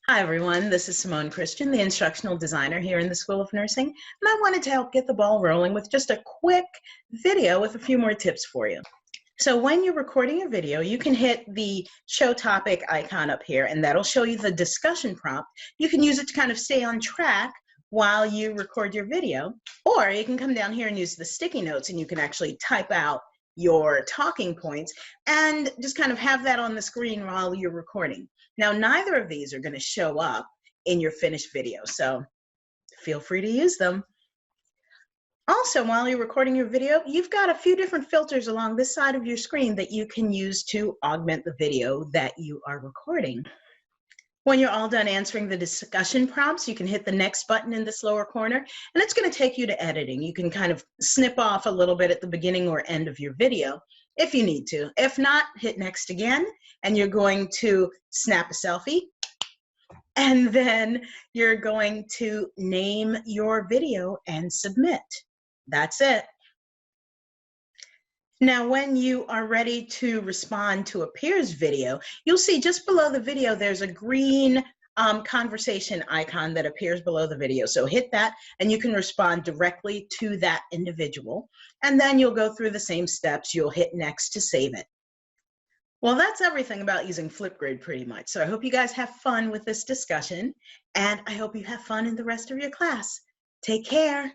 Hi everyone, this is Simone Christian, the instructional designer here in the School of Nursing, and I wanted to help get the ball rolling with just a quick video with a few more tips for you. So when you're recording a video, you can hit the show topic icon up here, and that'll show you the discussion prompt. You can use it to kind of stay on track while you record your video, or you can come down here and use the sticky notes, and you can actually type out your talking points and just kind of have that on the screen while you're recording. Now, neither of these are going to show up in your finished video, so feel free to use them. Also, while you're recording your video, you've got a few different filters along this side of your screen that you can use to augment the video that you are recording. When you're all done answering the discussion prompts, you can hit the next button in this lower corner, and it's going to take you to editing. You can kind of snip off a little bit at the beginning or end of your video if you need to. If not, hit next again, and you're going to snap a selfie, and then you're going to name your video and submit. That's it. Now, when you are ready to respond to a peer's video, you'll see just below the video, there's a green conversation icon that appears below the video. So hit that and you can respond directly to that individual. And then you'll go through the same steps. You'll hit next to save it. Well, that's everything about using FlipGrid pretty much. So I hope you guys have fun with this discussion, and I hope you have fun in the rest of your class. Take care.